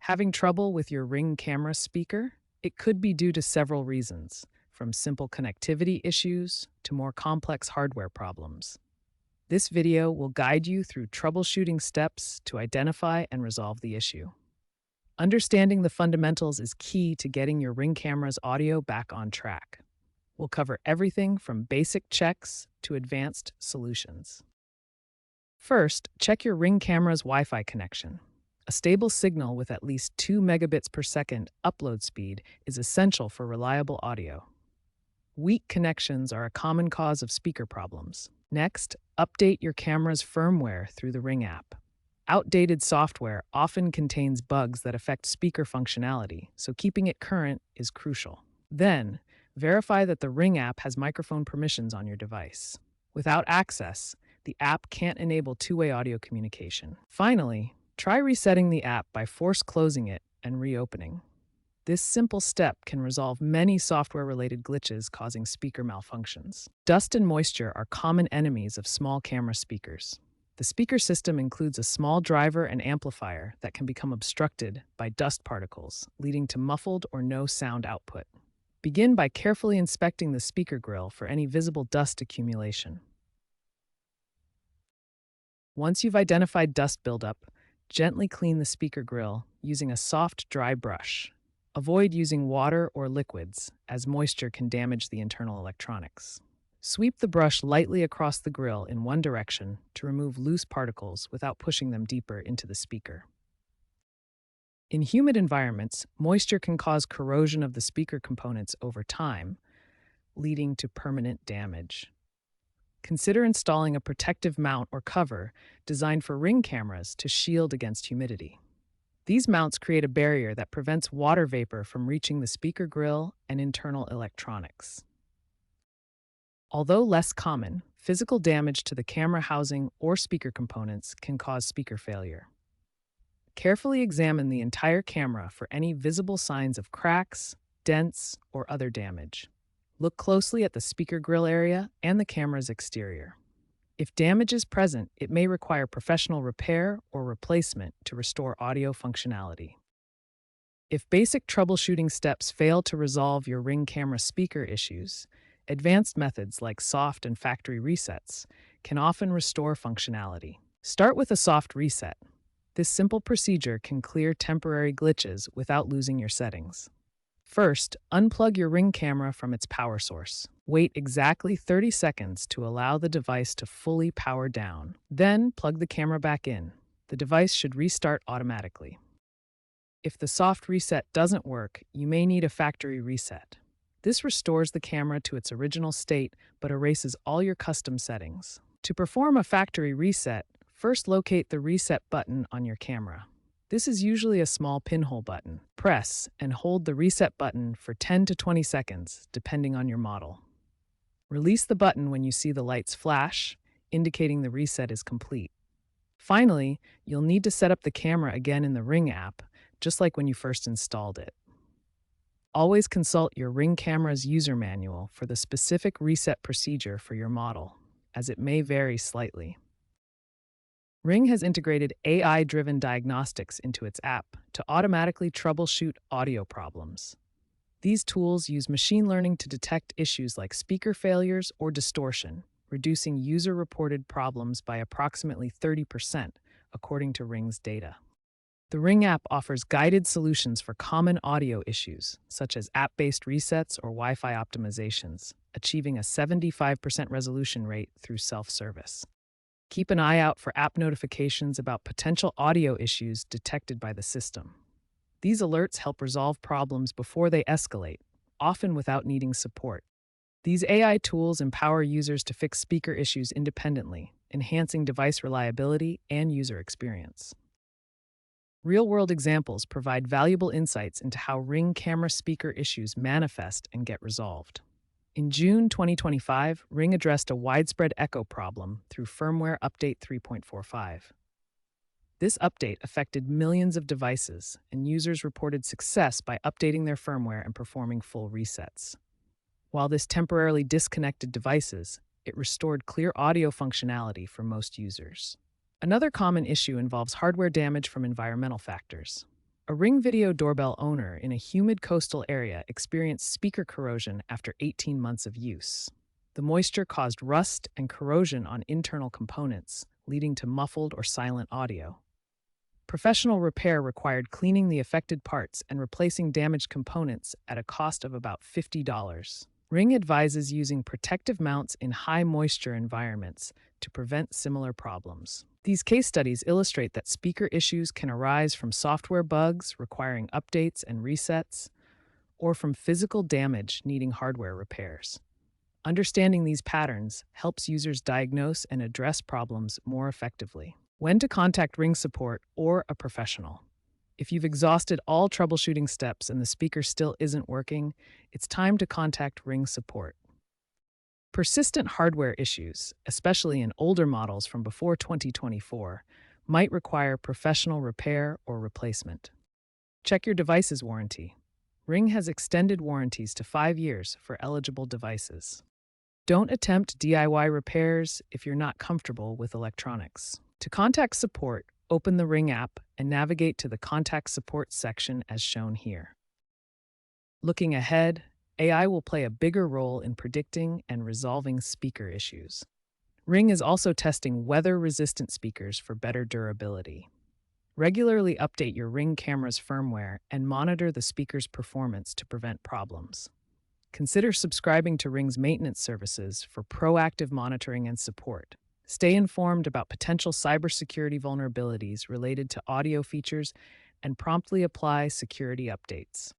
Having trouble with your Ring camera speaker? It could be due to several reasons, from simple connectivity issues to more complex hardware problems. This video will guide you through troubleshooting steps to identify and resolve the issue. Understanding the fundamentals is key to getting your Ring camera's audio back on track. We'll cover everything from basic checks to advanced solutions. First, check your Ring camera's Wi-Fi connection. A stable signal with at least 2 megabits per second upload speed is essential for reliable audio. Weak connections are a common cause of speaker problems. Next, update your camera's firmware through the Ring app. Outdated software often contains bugs that affect speaker functionality, so keeping it current is crucial. Then, verify that the Ring app has microphone permissions on your device. Without access, the app can't enable two-way audio communication. Finally, try resetting the app by force closing it and reopening. This simple step can resolve many software-related glitches causing speaker malfunctions. Dust and moisture are common enemies of small camera speakers. The speaker system includes a small driver and amplifier that can become obstructed by dust particles, leading to muffled or no sound output. Begin by carefully inspecting the speaker grill for any visible dust accumulation. Once you've identified dust buildup, gently clean the speaker grill using a soft, dry brush. Avoid using water or liquids, as moisture can damage the internal electronics. Sweep the brush lightly across the grill in one direction to remove loose particles without pushing them deeper into the speaker. In humid environments, moisture can cause corrosion of the speaker components over time, leading to permanent damage. Consider installing a protective mount or cover designed for Ring cameras to shield against humidity. These mounts create a barrier that prevents water vapor from reaching the speaker grill and internal electronics. Although less common, physical damage to the camera housing or speaker components can cause speaker failure. Carefully examine the entire camera for any visible signs of cracks, dents, or other damage. Look closely at the speaker grill area and the camera's exterior. If damage is present, it may require professional repair or replacement to restore audio functionality. If basic troubleshooting steps fail to resolve your Ring camera speaker issues, advanced methods like soft and factory resets can often restore functionality. Start with a soft reset. This simple procedure can clear temporary glitches without losing your settings. First, unplug your Ring camera from its power source. Wait exactly 30 seconds to allow the device to fully power down. Then, plug the camera back in. The device should restart automatically. If the soft reset doesn't work, you may need a factory reset. This restores the camera to its original state but erases all your custom settings. To perform a factory reset, first locate the reset button on your camera. This is usually a small pinhole button. Press and hold the reset button for 10 to 20 seconds, depending on your model. Release the button when you see the lights flash, indicating the reset is complete. Finally, you'll need to set up the camera again in the Ring app, just like when you first installed it. Always consult your Ring camera's user manual for the specific reset procedure for your model, as it may vary slightly. Ring has integrated AI-driven diagnostics into its app to automatically troubleshoot audio problems. These tools use machine learning to detect issues like speaker failures or distortion, reducing user-reported problems by approximately 30%, according to Ring's data. The Ring app offers guided solutions for common audio issues, such as app-based resets or Wi-Fi optimizations, achieving a 75% resolution rate through self-service. Keep an eye out for app notifications about potential audio issues detected by the system. These alerts help resolve problems before they escalate, often without needing support. These AI tools empower users to fix speaker issues independently, enhancing device reliability and user experience. Real-world examples provide valuable insights into how Ring camera speaker issues manifest and get resolved. In June 2025, Ring addressed a widespread echo problem through firmware update 3.45. This update affected millions of devices, and users reported success by updating their firmware and performing full resets. While this temporarily disconnected devices, it restored clear audio functionality for most users. Another common issue involves hardware damage from environmental factors. A Ring Video doorbell owner in a humid coastal area experienced speaker corrosion after 18 months of use. The moisture caused rust and corrosion on internal components, leading to muffled or silent audio. Professional repair required cleaning the affected parts and replacing damaged components at a cost of about $50. Ring advises using protective mounts in high moisture environments to prevent similar problems. These case studies illustrate that speaker issues can arise from software bugs requiring updates and resets, or from physical damage needing hardware repairs. Understanding these patterns helps users diagnose and address problems more effectively. When to contact Ring support or a professional. If you've exhausted all troubleshooting steps and the speaker still isn't working, it's time to contact Ring support. Persistent hardware issues, especially in older models from before 2024, might require professional repair or replacement. Check your device's warranty. Ring has extended warranties to 5 years for eligible devices. Don't attempt DIY repairs if you're not comfortable with electronics. To contact support, open the Ring app and navigate to the Contact Support section as shown here. Looking ahead, AI will play a bigger role in predicting and resolving speaker issues. Ring is also testing weather-resistant speakers for better durability. Regularly update your Ring camera's firmware and monitor the speaker's performance to prevent problems. Consider subscribing to Ring's maintenance services for proactive monitoring and support. Stay informed about potential cybersecurity vulnerabilities related to audio features and promptly apply security updates.